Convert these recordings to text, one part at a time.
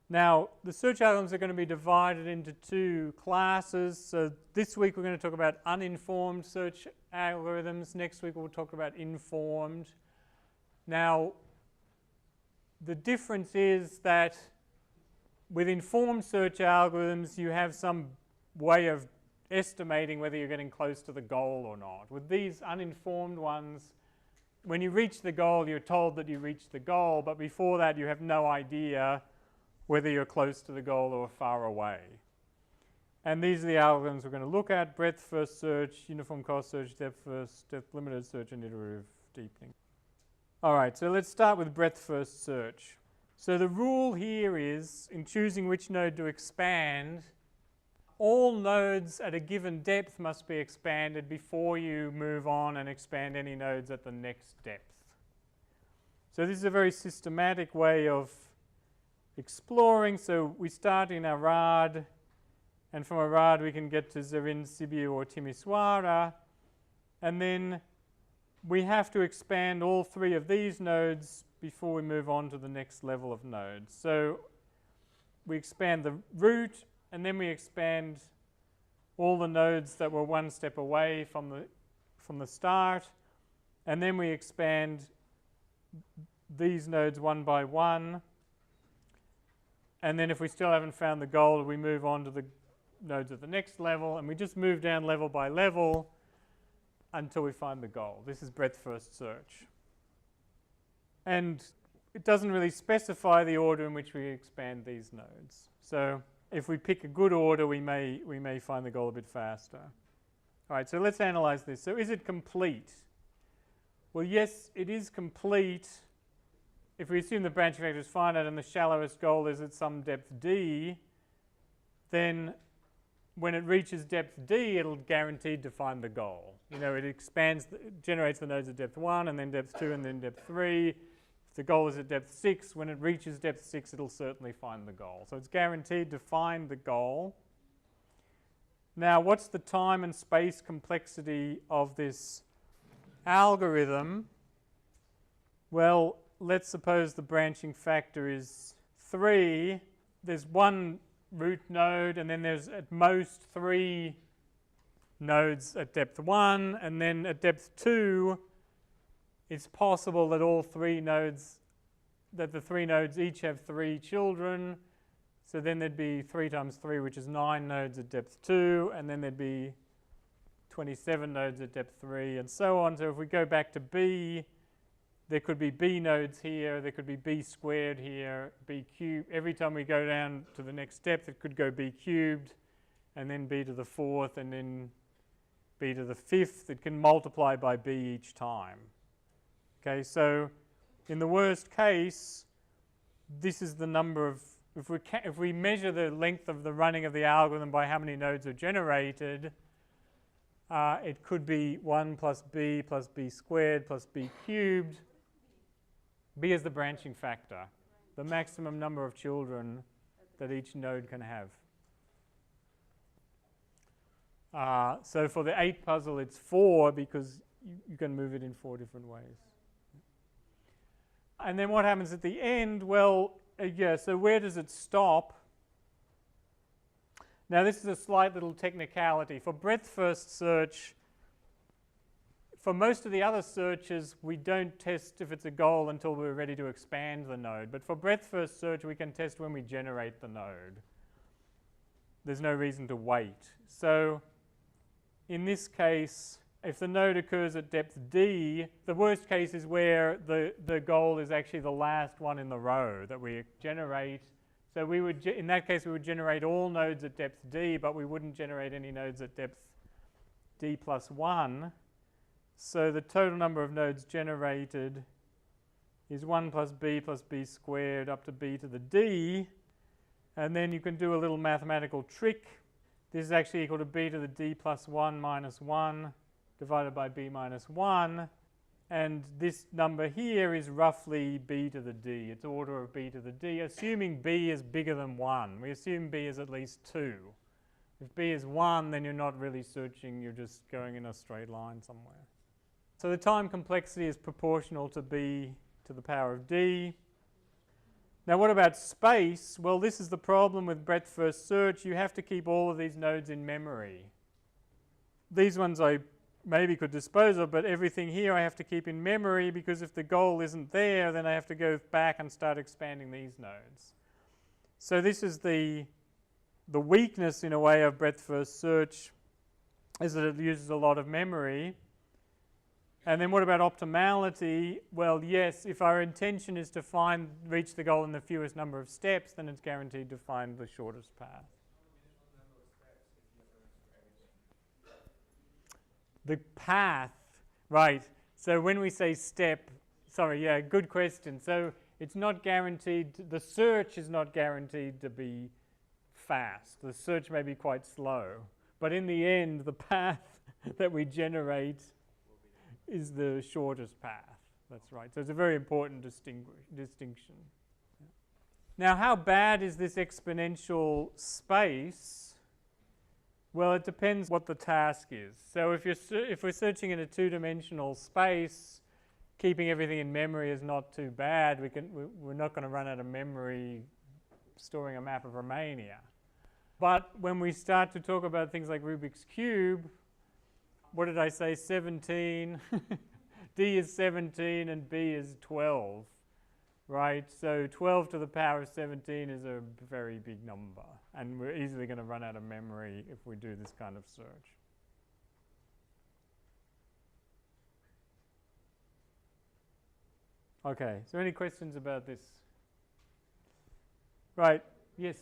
Now, the search algorithms are going to be divided into two classes. So this week we're going to talk about uninformed search algorithms. Next week we'll talk about informed. Now, the difference is that with informed search algorithms, you have some way of estimating whether you're getting close to the goal or not. With these uninformed ones, when you reach the goal, you're told that you reached the goal, but before that you have no idea whether you're close to the goal or far away. And these are the algorithms we're going to look at: breadth first search, uniform cost search, depth first, depth limited search, and iterative deepening. All right, so let's start with breadth first search. So the rule here is, in choosing which node to expand, all nodes at a given depth must be expanded before you move on and expand any nodes at the next depth. So this is a very systematic way of exploring. So we start in Arad, and from Arad we can get to Zerin, Sibiu, or Timisoara, and then we have to expand all three of these nodes before we move on to the next level of nodes. So we expand the root, and then we expand all the nodes that were one step away from the start, and then we expand these nodes one by one. And then if we still haven't found the goal, we move on to the nodes at the next level, and we just move down level by level until we find the goal. This is breadth first search. And it doesn't really specify the order in which we expand these nodes. So if we pick a good order, we may find the goal a bit faster. All right, so let's analyze this. So is it complete? Well, yes, it is complete. If we assume the branching factor is finite and the shallowest goal is at some depth d, then when it reaches depth d, it'll guaranteed to find the goal. You know, it expands, it generates the nodes at depth 1, and then depth 2, and then depth 3. If the goal is at depth 6, when it reaches depth 6, it'll certainly find the goal. So it's guaranteed to find the goal. Now, what's the time and space complexity of this algorithm? Well, let's suppose the branching factor is 3. There's one root node, and then there's at most 3 nodes at depth 1, and then at depth 2 it's possible that all 3 nodes, that the 3 nodes each have 3 children. So then there'd be 3 times 3, which is 9 nodes at depth 2, and then there'd be 27 nodes at depth 3, and so on. So if we go back to B, there could be B nodes here, there could be B squared here, B cubed. Every time we go down to the next depth, it could go B cubed, and then B to the 4th, and then B to the 5th. It can multiply by B each time. Okay, so in the worst case, this is the number of, if we measure the length of the running of the algorithm by how many nodes are generated, it could be 1 plus B squared plus B cubed. B is the branching factor, the maximum number of children that each node can have. So for the 8 puzzle, it's 4 because you can move it in 4 different ways. And then what happens at the end? Well, yeah, so where does it stop? Now this is a slight little technicality. For breadth first search, for most of the other searches, we don't test if it's a goal until we're ready to expand the node. But for breadth first search, we can test when we generate the node. There's no reason to wait. So in this case, if the node occurs at depth D, the worst case is where the goal is actually the last one in the row that we generate. So we would, in that case, we would generate all nodes at depth D, but we wouldn't generate any nodes at depth D plus 1. So the total number of nodes generated is 1 plus B squared up to B to the D. And then you can do a little mathematical trick. This is actually equal to B to the D plus 1 minus 1 divided by B minus 1. And this number here is roughly B to the D. It's order of B to the D, assuming B is bigger than 1. We assume B is at least 2. If B is 1, then you're not really searching, you're just going in a straight line somewhere. So the time complexity is proportional to B to the power of D. Now what about space? Well, this is the problem with breadth first search. You have to keep all of these nodes in memory. These ones I maybe could dispose of, but everything here I have to keep in memory, because if the goal isn't there, then I have to go back and start expanding these nodes. So this is the weakness, in a way, of breadth first search, is that it uses a lot of memory. And then what about optimality? Well, yes, if our intention is to reach the goal in the fewest number of steps, then it's guaranteed to find the shortest path. The path, right. So when we say step, good question. So it's not guaranteed, the search is not guaranteed to be fast. The search may be quite slow. But in the end, the path that we generate is the shortest path. That's right. So it's a very important distinction. Now, how bad is this exponential space? Well, it depends what the task is. So if we're searching in a two-dimensional space, keeping everything in memory is not too bad. We're not going to run out of memory storing a map of Romania. But when we start to talk about things like Rubik's Cube, what did I say, 17? D is 17 and B is 12, right? So 12 to the power of 17 is a very big number, and we're easily going to run out of memory if we do this kind of search. Okay, so any questions about this? Right, yes?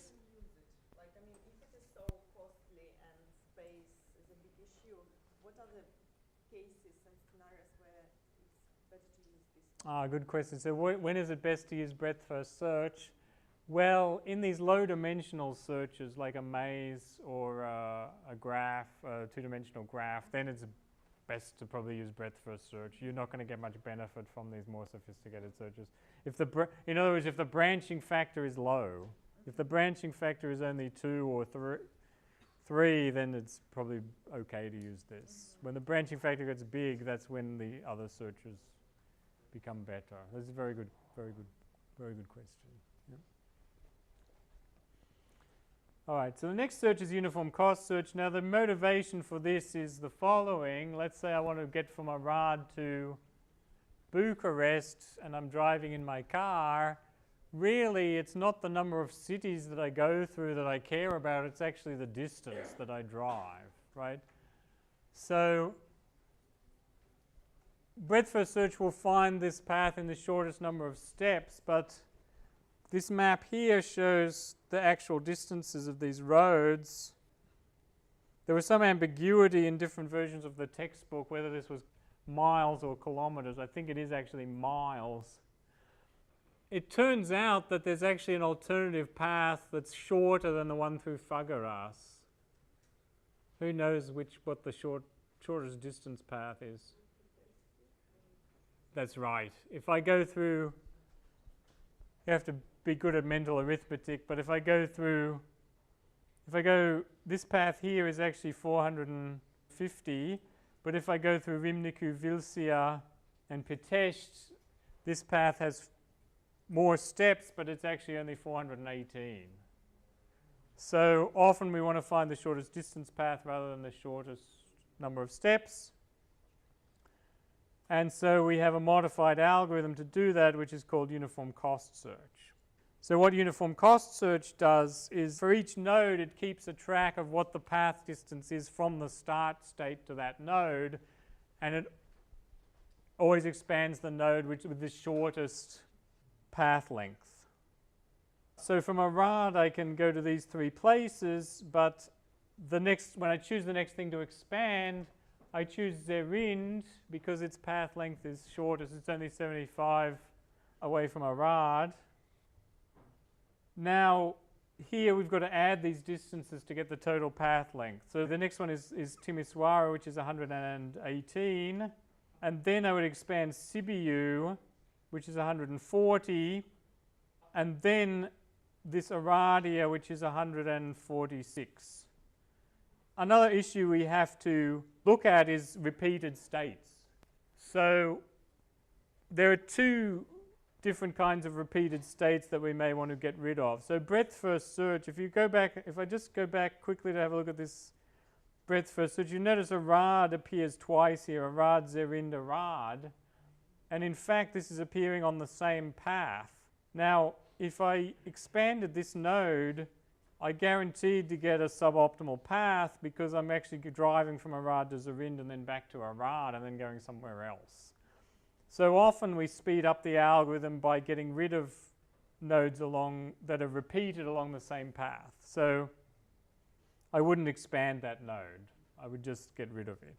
Good question. So when is it best to use breadth first search? Well, in these low-dimensional searches, like a maze or a graph, a two-dimensional graph, then it's best to probably use breadth first search. You're not going to get much benefit from these more sophisticated searches. In other words, if the branching factor is low, if the branching factor is only 2 or 3, then it's probably okay to use this. When the branching factor gets big, that's when the other searches become better. This is a very good question. Yeah. All right, so the next search is uniform cost search. Now the motivation for this is the following. Let's say I want to get from Arad to Bucharest and I'm driving in my car. Really, it's not the number of cities that I go through that I care about, it's actually the distance that I drive, right? So breadth first search will find this path in the shortest number of steps, but this map here shows the actual distances of these roads. There was some ambiguity in different versions of the textbook whether this was miles or kilometers. I think it is actually miles. It turns out that there's actually an alternative path that's shorter than the one through Fagaras. Who knows what the shortest distance path is? That's right. If I go through, you have to be good at mental arithmetic, but if I go, this path here is actually 450, but if I go through Rymnicu, Vilsia, and Pitești, this path has more steps, but it's actually only 418. So often we want to find the shortest distance path rather than the shortest number of steps. And so we have a modified algorithm to do that, which is called uniform cost search. So what uniform cost search does is for each node it keeps a track of what the path distance is from the start state to that node, and it always expands the node with the shortest path length. So from Arad I can go to these 3 places, but when I choose the next thing to expand, I choose Zerind because its path length is shortest. It's only 75 away from Arad. Now here we've got to add these distances to get the total path length. So the next one is Timisoara, which is 118. And then I would expand Sibiu, which is 140. And then this Aradia, which is 146. Another issue we have to look at is repeated states. So there are 2 different kinds of repeated states that we may want to get rid of. So breadth first search, if I just go back quickly to have a look at this breadth first search, you notice a rad appears twice here, a rad zerind a rad, and in fact this is appearing on the same path. Now if I expanded this node, I guaranteed to get a suboptimal path because I'm actually driving from a rad to zerind and then back to a rad and then going somewhere else. So often we speed up the algorithm by getting rid of nodes that are repeated along the same path. So I wouldn't expand that node. I would just get rid of it.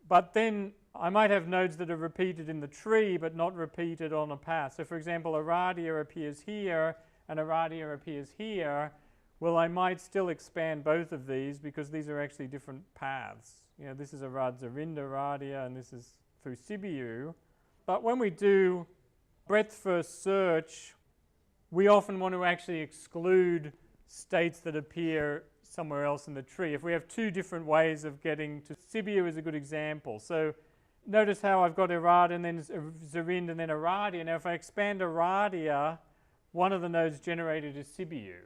But then I might have nodes that are repeated in the tree but not repeated on a path. So for example, a radia appears here and a radia appears here. Well, I might still expand both of these because these are actually different paths. This is a rad zerinda radia and this is through Sibiu. But when we do breadth first search, we often want to actually exclude states that appear somewhere else in the tree. If we have two different ways of getting to Sibiu is a good example. So notice how I've got a rad and then a zerind and then a radia. Now if I expand a radia, one of the nodes generated is Sibiu.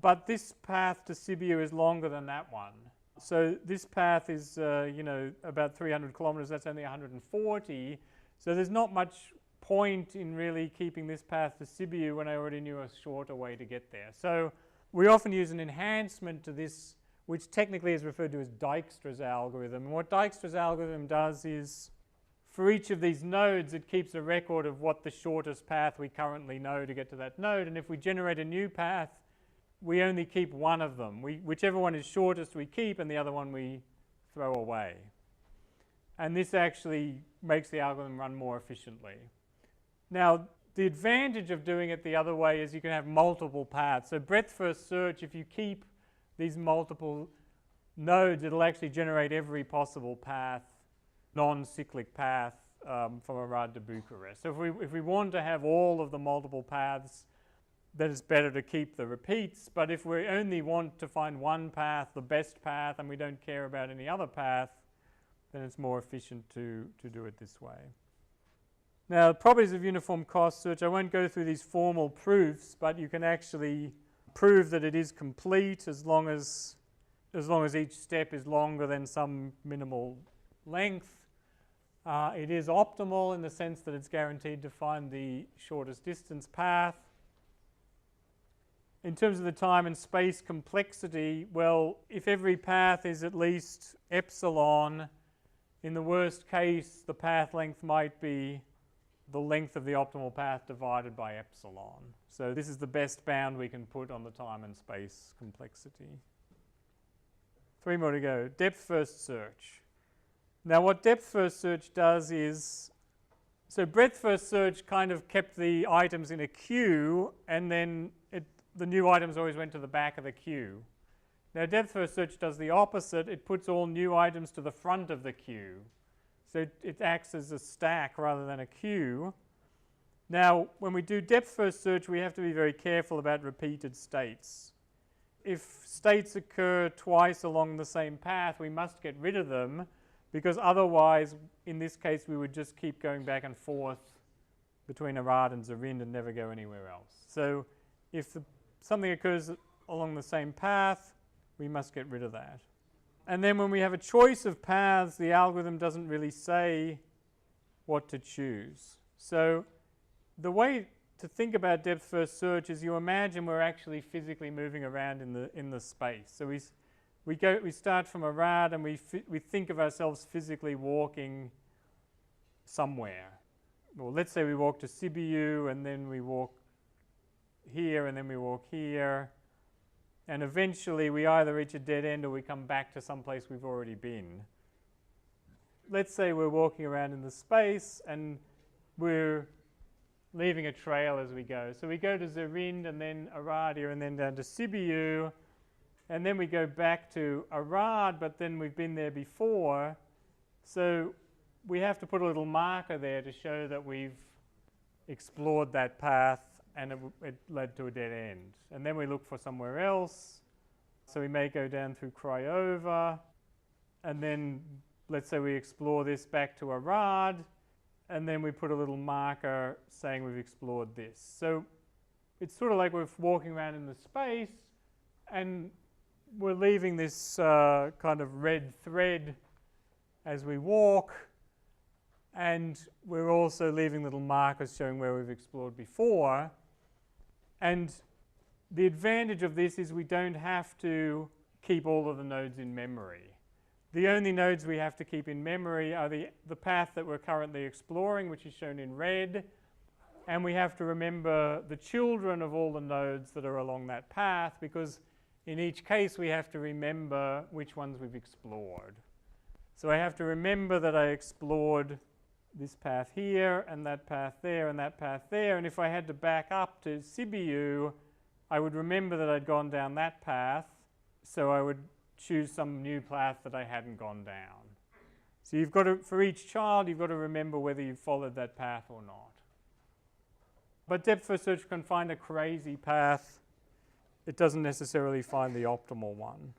But this path to Sibiu is longer than that one. So this path is about 300 kilometers, that's only 140. So there's not much point in really keeping this path to Sibiu when I already knew a shorter way to get there. So we often use an enhancement to this, which technically is referred to as Dijkstra's algorithm. And what Dijkstra's algorithm does is, for each of these nodes, it keeps a record of what the shortest path we currently know to get to that node. And if we generate a new path, we only keep one of them. Whichever one is shortest we keep and the other one we throw away. And this actually makes the algorithm run more efficiently. Now, the advantage of doing it the other way is you can have multiple paths. So breadth first search, if you keep these multiple nodes, it'll actually generate every possible path, non-cyclic path from a rad to Bucharest. So if we want to have all of the multiple paths, then it's better to keep the repeats. But if we only want to find one path, the best path, and we don't care about any other path, then it's more efficient to do it this way. Now, the properties of uniform cost search, I won't go through these formal proofs, but you can actually prove that it is complete as long as each step is longer than some minimal length. It is optimal in the sense that it's guaranteed to find the shortest distance path. In terms of the time and space complexity, well, if every path is at least epsilon, in the worst case, the path length might be the length of the optimal path divided by epsilon. So this is the best bound we can put on the time and space complexity. 3 more to go. Depth first search. Now what depth first search does is, so breadth first search kind of kept the items in a queue, and then the new items always went to the back of the queue. Now depth first search does the opposite. It puts all new items to the front of the queue. So it acts as a stack rather than a queue. Now when we do depth first search, we have to be very careful about repeated states. If states occur twice along the same path, we must get rid of them, because otherwise, in this case, we would just keep going back and forth between Arad and Zerind and never go anywhere else. So if something occurs along the same path, we must get rid of that. And then when we have a choice of paths, the algorithm doesn't really say what to choose. So the way to think about depth first search is you imagine we're actually physically moving around in the space. So we start from Arad and we think of ourselves physically walking somewhere. Well, let's say we walk to Sibiu and then we walk here and then we walk here, and eventually we either reach a dead end or we come back to some place we've already been. Let's say we're walking around in the space and we're leaving a trail as we go. So we go to Zerind and then Aradia and then down to Sibiu, and then we go back to Arad, but then we've been there before. So we have to put a little marker there to show that we've explored that path and it led to a dead end. And then we look for somewhere else. So we may go down through Craiova, and then let's say we explore this back to Arad, and then we put a little marker saying we've explored this. So it's sort of like we're walking around in the space, and we're leaving this kind of red thread as we walk, and we're also leaving little markers showing where we've explored before. And the advantage of this is we don't have to keep all of the nodes in memory. The only nodes we have to keep in memory are the path that we're currently exploring, which is shown in red, and we have to remember the children of all the nodes that are along that path, because in each case we have to remember which ones we've explored. So I have to remember that I explored this path here, and that path there, and that path there, and if I had to back up to Sibiu, I would remember that I'd gone down that path, so I would choose some new path that I hadn't gone down. So you've got to, for each child, you've got to remember whether you've followed that path or not. But depth first search can find a crazy path. It doesn't necessarily find the optimal one.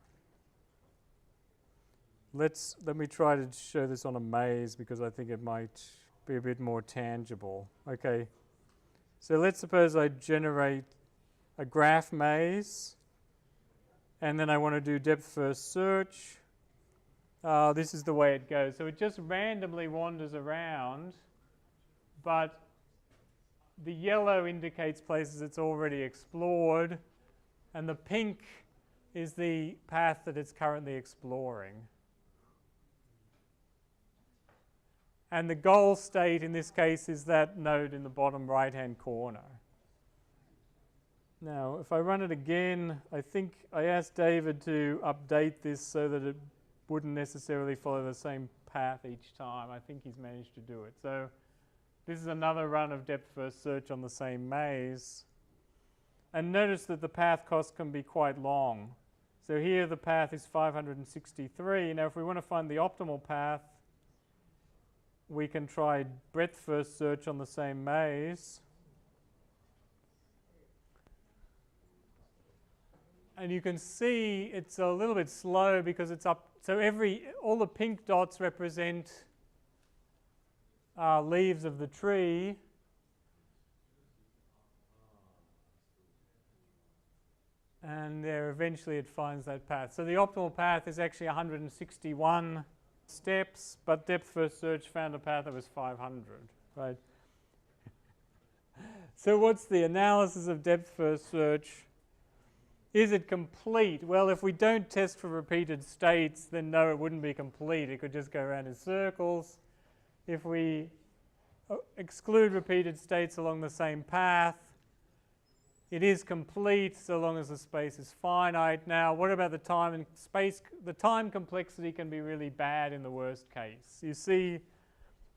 Let me try to show this on a maze, because I think it might be a bit more tangible. Okay, so let's suppose I generate a graph maze, and then I want to do depth first search. This is the way it goes. So it just randomly wanders around, but the yellow indicates places it's already explored, and the pink is the path that it's currently exploring. And the goal state in this case is that node in the bottom right-hand corner. Now, if I run it again, I think I asked David to update this so that it wouldn't necessarily follow the same path each time. I think he's managed to do it. So this is another run of depth first search on the same maze. And notice that the path cost can be quite long. So here the path is 563. Now, if we want to find the optimal path, we can try breadth first search on the same maze. And you can see it's a little bit slow because it's up. So all the pink dots represent leaves of the tree. And there eventually it finds that path. So the optimal path is actually 161 steps, but depth first search found a path that was 500, right? So what's the analysis of depth first search? Is it complete? Well, if we don't test for repeated states, then no, it wouldn't be complete. It could just go around in circles. If we exclude repeated states along the same path, it is complete so long as the space is finite. Now, what about the time and space? The time complexity can be really bad in the worst case. You see,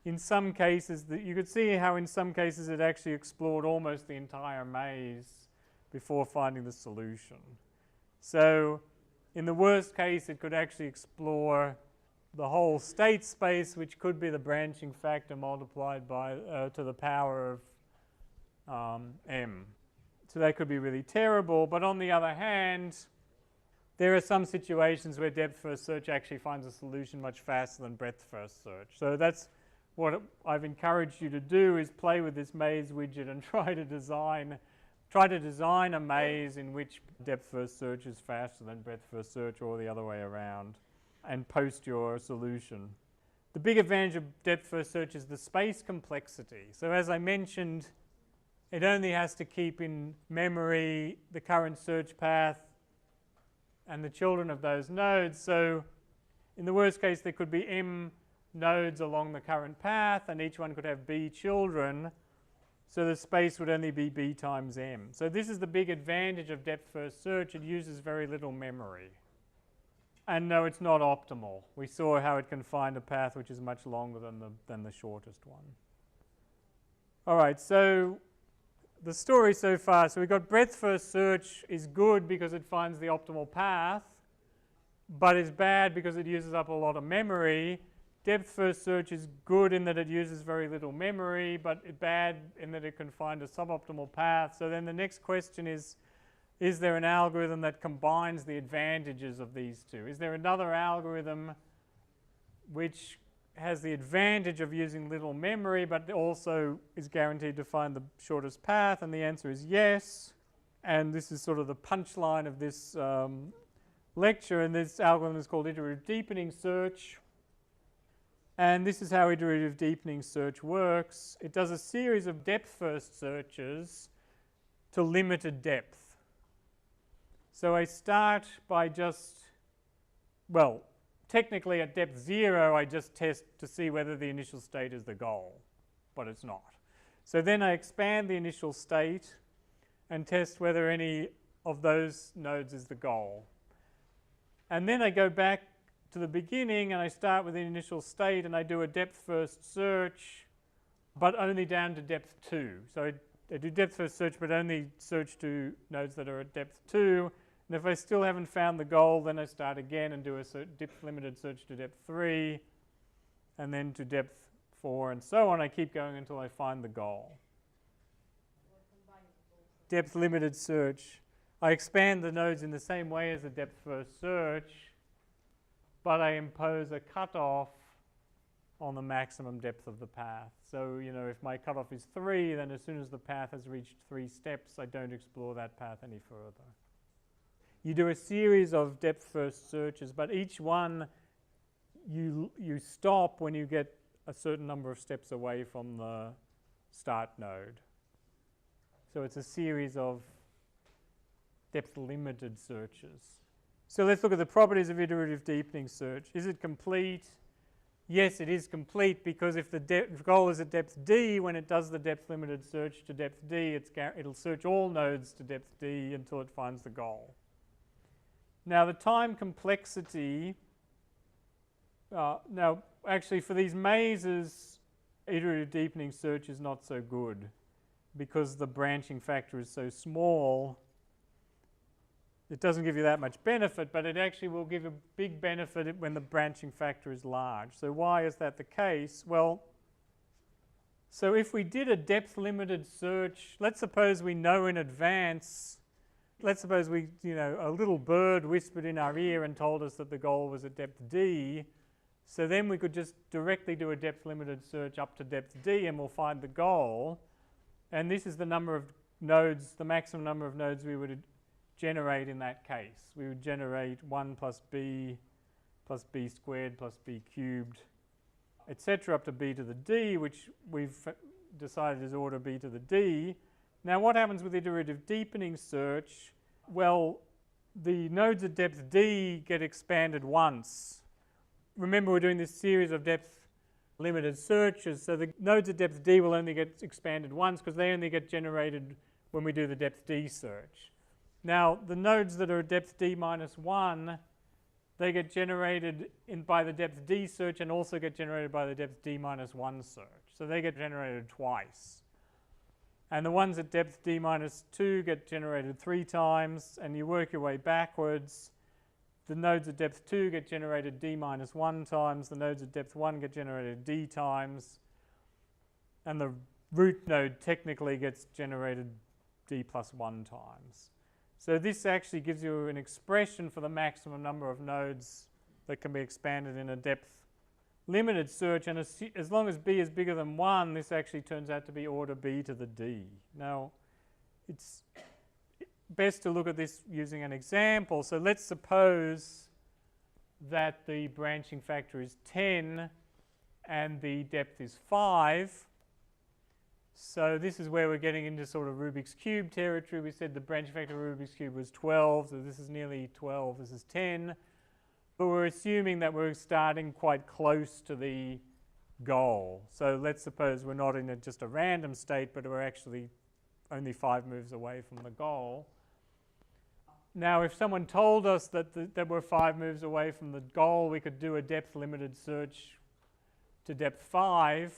in some cases, you could see how in some cases it actually explored almost the entire maze before finding the solution. So, in the worst case, it could actually explore the whole state space, which could be the branching factor multiplied by to the power of m. So that could be really terrible, but on the other hand, there are some situations where depth first search actually finds a solution much faster than breadth first search. So that's what I've encouraged you to do, is play with this maze widget and try to design a maze in which depth first search is faster than breadth first search, or the other way around, and post your solution. The big advantage of depth first search is the space complexity. So as I mentioned, it only has to keep in memory the current search path and the children of those nodes. So in the worst case, there could be m nodes along the current path, and each one could have b children. So the space would only be b times m. So this is the big advantage of depth first search. It uses very little memory. And no, it's not optimal. We saw how it can find a path which is much longer than the shortest one. All right, so the story so far. So we've got breadth first search is good because it finds the optimal path, but is bad because it uses up a lot of memory. Depth first search is good in that it uses very little memory, but bad in that it can find a suboptimal path. So then the next question is there an algorithm that combines the advantages of these two? Is there another algorithm which has the advantage of using little memory, but also is guaranteed to find the shortest path, and the answer is yes. And this is sort of the punchline of this lecture, and this algorithm is called iterative deepening search. And this is how iterative deepening search works. It does a series of depth-first searches to limited depth. So I start by just, well, technically at depth 0, I just test to see whether the initial state is the goal, but it's not. So then I expand the initial state and test whether any of those nodes is the goal. And then I go back to the beginning and I start with the initial state and I do a depth-first search, but only down to depth 2. So I do depth-first search, but only search to nodes that are at depth 2. And if I still haven't found the goal, then I start again and do a limited search to depth 3, and then to depth 4, and so on. I keep going until I find the goal. Depth limited search. I expand the nodes in the same way as the depth first search, but I impose a cutoff on the maximum depth of the path. So, if my cutoff is 3, then as soon as the path has reached 3 steps, I don't explore that path any further. You do a series of depth-first searches, but each one you stop when you get a certain number of steps away from the start node. So it's a series of depth-limited searches. So let's look at the properties of iterative deepening search. Is it complete? Yes, it is complete, because if the goal is at depth D, when it does the depth-limited search to depth D, it'll search all nodes to depth D until it finds the goal. Now the time complexity, now actually for these mazes, iterative deepening search is not so good because the branching factor is so small. It doesn't give you that much benefit, but it actually will give a big benefit when the branching factor is large. So why is that the case? Well, so if we did a depth limited search, let's suppose we know in advance. Let's suppose a little bird whispered in our ear and told us that the goal was at depth D. So then we could just directly do a depth-limited search up to depth D and we'll find the goal. And this is the number of nodes, the maximum number of nodes we would generate in that case. We would generate 1 plus b squared plus b cubed, etc. up to b to the d, which we've decided is order b to the d. Now what happens with iterative deepening search? Well, the nodes at depth D get expanded once. Remember, we're doing this series of depth limited searches, so the nodes at depth D will only get expanded once because they only get generated when we do the depth D search. Now the nodes that are at depth D minus 1, they get generated by the depth D search and also get generated by the depth D minus 1 search. So they get generated twice. And the ones at depth D minus 2 get generated 3 times, and you work your way backwards. The nodes at depth 2 get generated D minus 1 times, the nodes at depth 1 get generated D times, and the root node technically gets generated D plus 1 times. So this actually gives you an expression for the maximum number of nodes that can be expanded in a depth limited search, and as long as b is bigger than 1, this actually turns out to be order b to the d. Now, it's best to look at this using an example. So let's suppose that the branching factor is 10 and the depth is 5. So this is where we're getting into sort of Rubik's Cube territory. We said the branching factor of Rubik's Cube was 12, so this is nearly 12, this is 10. But we're assuming that we're starting quite close to the goal. So let's suppose we're not in just a random state, but we're actually only 5 moves away from the goal. Now, if someone told us that we're 5 moves away from the goal, we could do a depth-limited search to depth 5.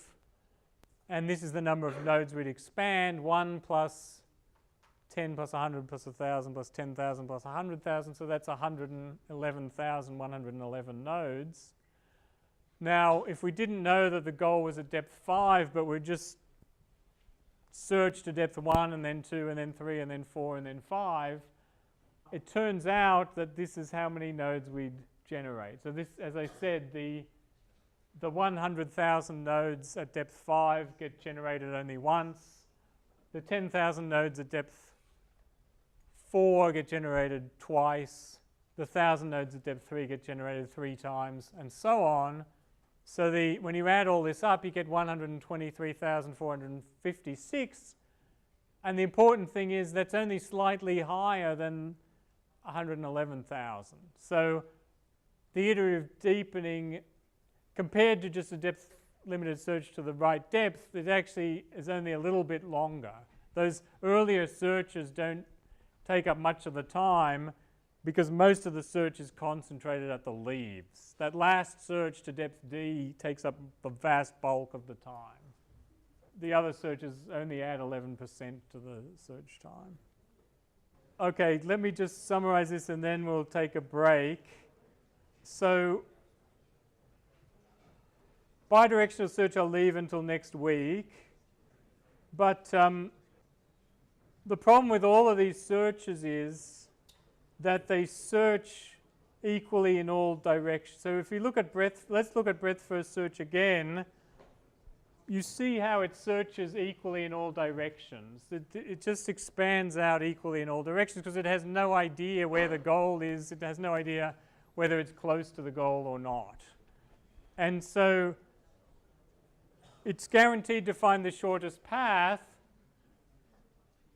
And this is the number of nodes we'd expand, 1 plus 10 plus 100 plus 1,000 plus 10,000 plus 100,000, so that's 111,111 nodes. Now, if we didn't know that the goal was at depth 5, but we just searched to depth 1 and then 2 and then 3 and then 4 and then 5, it turns out that this is how many nodes we'd generate. So this, as I said, the the 100,000 nodes at depth 5 get generated only once. The 10,000 nodes at depth 4 get generated twice. The 1,000 nodes at depth 3 get generated 3 times, and so on. So when you add all this up, you get 123,456. And the important thing is that's only slightly higher than 111,000. So the iterative deepening, compared to just a depth limited search to the right depth, it actually is only a little bit longer. Those earlier searches don't take up much of the time because most of the search is concentrated at the leaves. That last search to depth D takes up the vast bulk of the time. The other searches only add 11% to the search time. Okay, let me just summarize this and then we'll take a break. So bidirectional search I'll leave until next week. But the problem with all of these searches is that they search equally in all directions. So if you look at breadth, let's look at breadth first search again. You see how it searches equally in all directions. It just expands out equally in all directions because it has no idea where the goal is. It has no idea whether it's close to the goal or not. And so it's guaranteed to find the shortest path,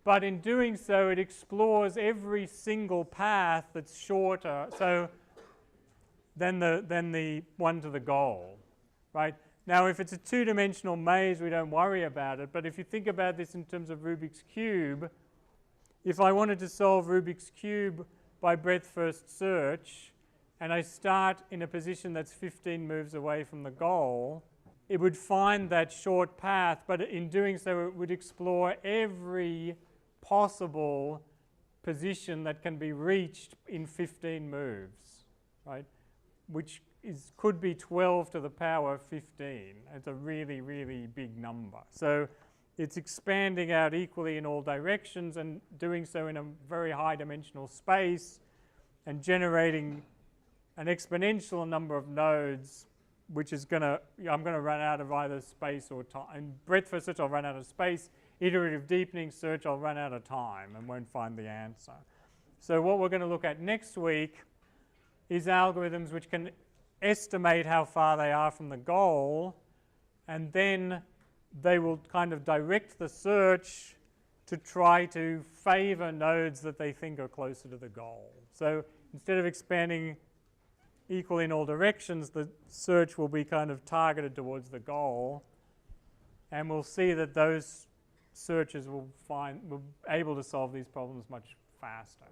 but in doing so, it explores every single path that's shorter than the one to the goal, right? Now, if it's a two-dimensional maze, we don't worry about it. But if you think about this in terms of Rubik's Cube, if I wanted to solve Rubik's Cube by breadth first search, and I start in a position that's 15 moves away from the goal, it would find that short path, but in doing so, it would explore every possible position that can be reached in 15 moves, right? Which could be 12 to the power of 15. It's a really, really big number. So it's expanding out equally in all directions and doing so in a very high dimensional space and generating an exponential number of nodes, which is I'm going to run out of either space or time. In breadth first search, I'll run out of space. Iterative deepening search, I'll run out of time and won't find the answer. So what we're going to look at next week is algorithms which can estimate how far they are from the goal, and then they will kind of direct the search to try to favor nodes that they think are closer to the goal. So instead of expanding equal in all directions, the search will be kind of targeted towards the goal, and we'll see that those searches will be able to solve these problems much faster.